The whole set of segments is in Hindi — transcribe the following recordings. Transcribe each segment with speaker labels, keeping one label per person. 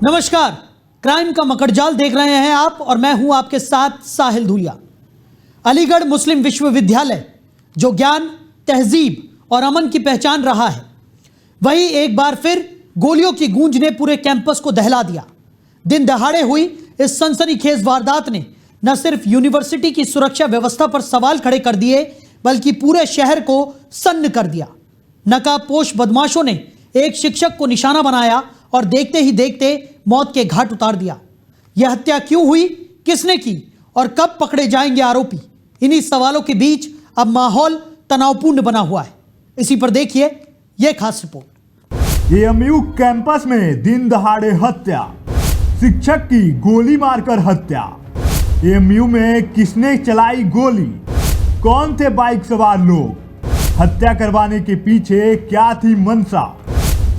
Speaker 1: नमस्कार, क्राइम का मकड़जाल देख रहे हैं आप और मैं हूं आपके साथ साहिल धुलिया। अलीगढ़ मुस्लिम विश्वविद्यालय जो ज्ञान, तहजीब और अमन की पहचान रहा है, वही एक बार फिर गोलियों की गूंज ने पूरे कैंपस को दहला दिया। दिन दहाड़े हुई इस सनसनीखेज वारदात ने न सिर्फ यूनिवर्सिटी की सुरक्षा व्यवस्था पर सवाल खड़े कर दिए, बल्कि पूरे शहर को सन्न कर दिया। नकाबपोश बदमाशों ने एक शिक्षक को निशाना बनाया और देखते ही देखते मौत के घाट उतार दिया। यह हत्या क्यों हुई, किसने की और कब पकड़े जाएंगे आरोपी, इन्हीं सवालों के बीच अब माहौल तनावपूर्ण बना हुआ है। इसी पर देखिए यह खास रिपोर्ट।
Speaker 2: एएमयू कैंपस में दिन दहाड़े हत्या, शिक्षक की गोली मारकर हत्या। एएमयू में किसने चलाई गोली, कौन थे बाइक सवार लोग, हत्या करवाने के पीछे क्या थी मंशा।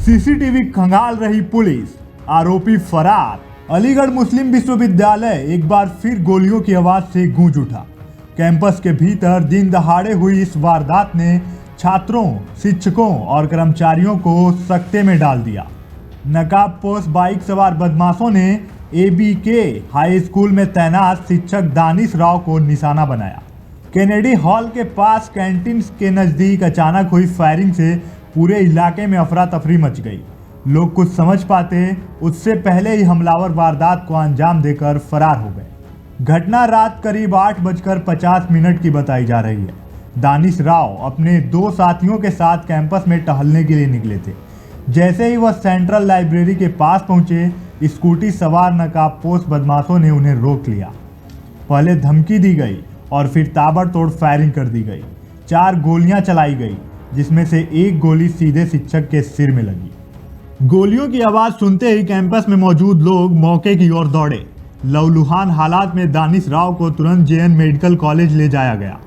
Speaker 2: सीसीटीवी खंगाल रही पुलिस, आरोपी फरार। अलीगढ़ मुस्लिम विश्वविद्यालय एक बार फिर गोलियों की आवाज से गूंज उठा। कैंपस के भीतर दिन दहाड़े हुई इस वारदात ने छात्रों, शिक्षकों और कर्मचारियों को सकते में डाल दिया। नकाबपोश बाइक सवार बदमाशों ने एबीके हाई स्कूल में तैनात शिक्षक दानिश राव को निशाना बनाया। कैनेडी हॉल के पास कैंटीन के नजदीक अचानक हुई फायरिंग से पूरे इलाके में अफरा तफरी मच गई। लोग कुछ समझ पाते उससे पहले ही हमलावर वारदात को अंजाम देकर फरार हो गए। घटना रात करीब 8:50 की बताई जा रही है। दानिश राव अपने 2 साथियों के साथ कैंपस में टहलने के लिए निकले थे। जैसे ही वह सेंट्रल लाइब्रेरी के पास पहुंचे, स्कूटी सवार नकाबपोश बदमाशों ने उन्हें रोक लिया। पहले धमकी दी गई और फिर ताबड़तोड़ फायरिंग कर दी गई। 4 गोलियां चलाई गई, जिसमें से एक गोली सीधे शिक्षक के सिर में लगी। गोलियों की आवाज सुनते ही कैंपस में मौजूद लोग मौके की ओर दौड़े। लहूलुहान हालात में दानिश राव को तुरंत जेएन मेडिकल कॉलेज ले जाया गया।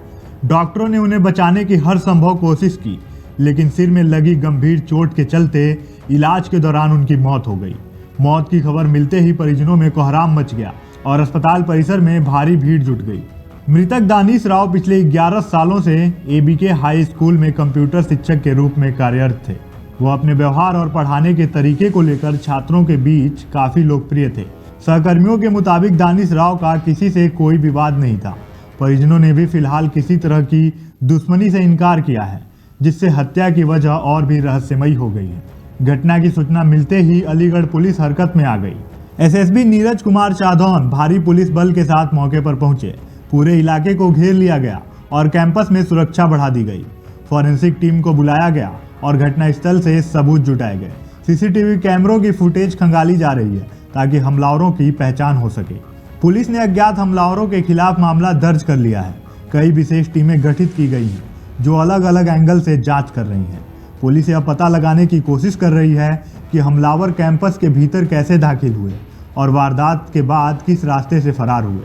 Speaker 2: डॉक्टरों ने उन्हें बचाने की हर संभव कोशिश की, लेकिन सिर में लगी गंभीर चोट के चलते इलाज के दौरान उनकी मौत हो गई। मौत की खबर मिलते ही परिजनों में कोहराम मच गया और अस्पताल परिसर में भारी भीड़ जुट गई। मृतक दानिश राव पिछले 11 सालों से एबीके हाई स्कूल में कंप्यूटर शिक्षक के रूप में कार्यरत थे। वो अपने व्यवहार और पढ़ाने के तरीके को लेकर छात्रों के बीच काफी लोकप्रिय थे। सहकर्मियों के मुताबिक दानिश राव का किसी से कोई विवाद नहीं था। परिजनों ने भी फिलहाल किसी तरह की दुश्मनी से इनकार किया है, जिससे हत्या की वजह और भी रहस्यमयी हो गई है। घटना की सूचना मिलते ही अलीगढ़ पुलिस हरकत में आ गई। एसएसपी नीरज कुमार चादौन भारी पुलिस बल के साथ मौके पर पहुंचे। पूरे इलाके को घेर लिया गया और कैंपस में सुरक्षा बढ़ा दी गई। फॉरेंसिक टीम को बुलाया गया और घटनास्थल से सबूत जुटाए गए। सीसीटीवी कैमरों की फुटेज खंगाली जा रही है ताकि हमलावरों की पहचान हो सके। पुलिस ने अज्ञात हमलावरों के खिलाफ मामला दर्ज कर लिया है। कई विशेष टीमें गठित की गई हैं जो अलग अलग एंगल से जांच कर रही हैं। पुलिस यह पता लगाने की कोशिश कर रही है कि हमलावर कैंपस के भीतर कैसे दाखिल हुए और वारदात के बाद किस रास्ते से फरार हुए।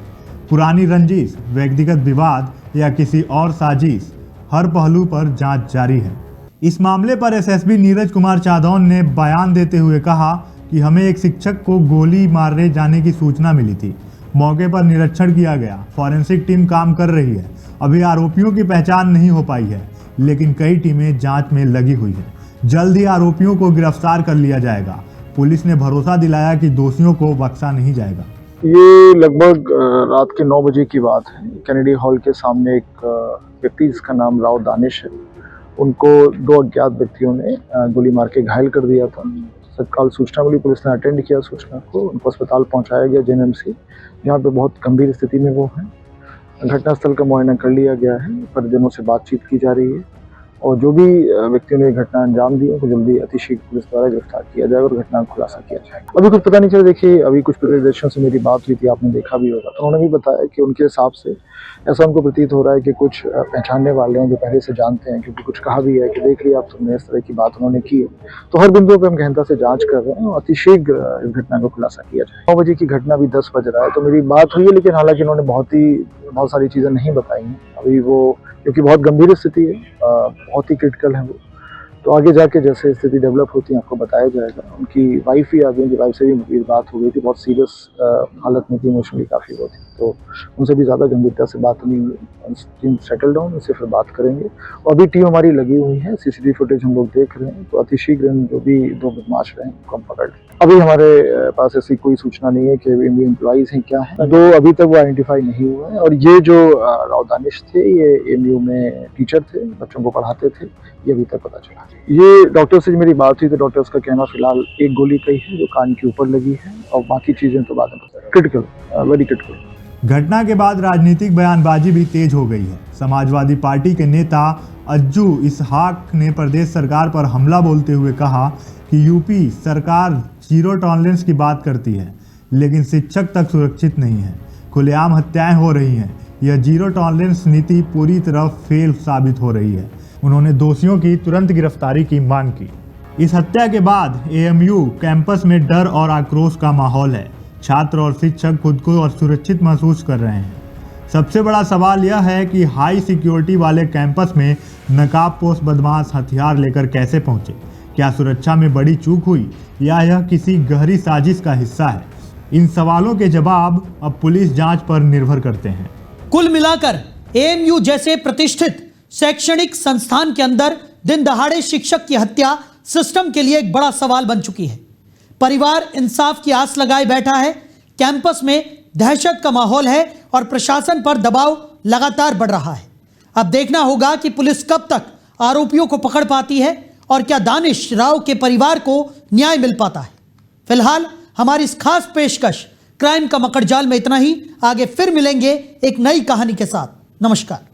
Speaker 2: पुरानी रंजिश, व्यक्तिगत विवाद या किसी और साजिश, हर पहलू पर जांच जारी है। इस मामले पर एसएसपी नीरज कुमार चादौन ने बयान देते हुए कहा कि हमें एक शिक्षक को गोली मारे जाने की सूचना मिली थी। मौके पर निरीक्षण किया गया। फॉरेंसिक टीम काम कर रही है। अभी आरोपियों की पहचान नहीं हो पाई है, लेकिन कई टीमें जांच में लगी हुई है। जल्द ही आरोपियों को गिरफ्तार कर लिया जाएगा। पुलिस ने भरोसा दिलाया कि दोषियों को बख्शा नहीं जाएगा।
Speaker 3: ये लगभग रात के 9 बजे की बात है। कैनेडी हॉल के सामने एक व्यक्ति जिसका नाम राव दानिश है, उनको 2 अज्ञात व्यक्तियों ने गोली मार के घायल कर दिया था। तत्काल सूचना मिली, पुलिस ने अटेंड किया सूचना को, उनको अस्पताल पहुंचाया गया जेएनएमसी, जहाँ पे बहुत गंभीर स्थिति में वो है। घटनास्थल का मुआयना कर लिया गया है, परिजनों से बातचीत की जा रही है और जो भी व्यक्तियों ने घटना अंजाम दी उनको जल्दी अतिशीघ्र पुलिस द्वारा गिरफ्तार किया जाएगा और घटना का खुलासा किया जाएगा। अभी कुछ पता नहीं चला। देखिए, अभी कुछ प्रतिदर्शियों से मेरी बात हुई थी, आपने देखा भी होगा, तो उन्होंने भी बताया कि उनके हिसाब से ऐसा उनको प्रतीत हो रहा है कि कुछ पहचानने वाले हैं जो पहले से जानते हैं, क्योंकि कुछ कहा भी है कि देख लिया आप तुमने, इस तरह की बात उन्होंने की है। तो हर बिंदु पर हम गहनता से जांच कर रहे हैं और अतिशीघ्र इस घटना का खुलासा किया जाए। 9 बजे की घटना, अभी 10 बज रहा है, तो मेरी बात हुई है, लेकिन हालांकि उन्होंने बहुत सारी चीज़ें नहीं बताई हैं अभी वो, क्योंकि बहुत गंभीर स्थिति है, बहुत ही क्रिटिकल है वो। तो आगे जाके जैसे स्थिति डेवलप होती है आपको बताया जाएगा। उनकी वाइफ ही आ गई, उनकी वाइफ से भी मेरी बात हो गई थी, बहुत सीरियस हालत में थी, इमोशनली काफ़ी वो थी, तो उनसे भी ज़्यादा गंभीरता से बात नहीं हुई। टीम सेटल डाउन, उससे फिर बात करेंगे। और अभी टीम हमारी लगी हुई है, सीसीटीवी फुटेज हम लोग देख रहे हैं, तो अतिशीघ्र जो भी 2 बदमाश रहे हैं उनको हम पकड़ लें। अभी हमारे पास ऐसी कोई सूचना नहीं है कि एमयू एम्प्लॉइज हैं क्या है, तो अभी तक वो आइडेंटिफाई नहीं हुआ है। और ये जो राव दानिश थे, ये एमयू में टीचर थे, बच्चों को पढ़ाते थे, ये अभी तक पता चला। ये डॉक्टर से मेरी बात हुई तो डॉक्टर्स का कहना फिलहाल एक गोली कही है जो कान के ऊपर लगी है, और बाकी चीजें तो बाद में क्रिटिकल, वेरी क्रिटिकल।
Speaker 2: घटना के बाद राजनीतिक बयानबाजी भी तेज हो गई है। समाजवादी पार्टी के नेता अज्जू इसहाक ने प्रदेश सरकार पर हमला बोलते हुए कहा कि यूपी सरकार जीरो टॉलरेंस की बात करती है, लेकिन शिक्षक तक सुरक्षित नहीं है। खुलेआम हत्याएं हो रही हैं। यह जीरो टॉलरेंस नीति पूरी तरह फेल साबित हो रही है। उन्होंने दोषियों की तुरंत गिरफ्तारी की मांग की। इस हत्या के बाद एएमयू कैंपस में डर और आक्रोश का माहौल है। छात्र और शिक्षक खुद को असुरक्षित महसूस कर रहे हैं। सबसे बड़ा सवाल यह है कि हाई सिक्योरिटी वाले कैंपस में नकाबपोश बदमाश हथियार लेकर कैसे पहुंचे? क्या सुरक्षा में बड़ी चूक हुई या यह किसी गहरी साजिश का हिस्सा है? इन सवालों के जवाब अब पुलिस जांच पर निर्भर करते हैं।
Speaker 1: कुल मिलाकर एएमयू जैसे प्रतिष्ठित शैक्षणिक संस्थान के अंदर दिन दहाड़े शिक्षक की हत्या सिस्टम के लिए एक बड़ा सवाल बन चुकी है। परिवार इंसाफ की आस लगाए बैठा है। कैंपस में दहशत का माहौल है और प्रशासन पर दबाव लगातार बढ़ रहा है। अब देखना होगा कि पुलिस कब तक आरोपियों को पकड़ पाती है और क्या दानिश राव के परिवार को न्याय मिल पाता है। फिलहाल हमारी इस खास पेशकश क्राइम का मकड़जाल में इतना ही। आगे फिर मिलेंगे एक नई कहानी के साथ। नमस्कार।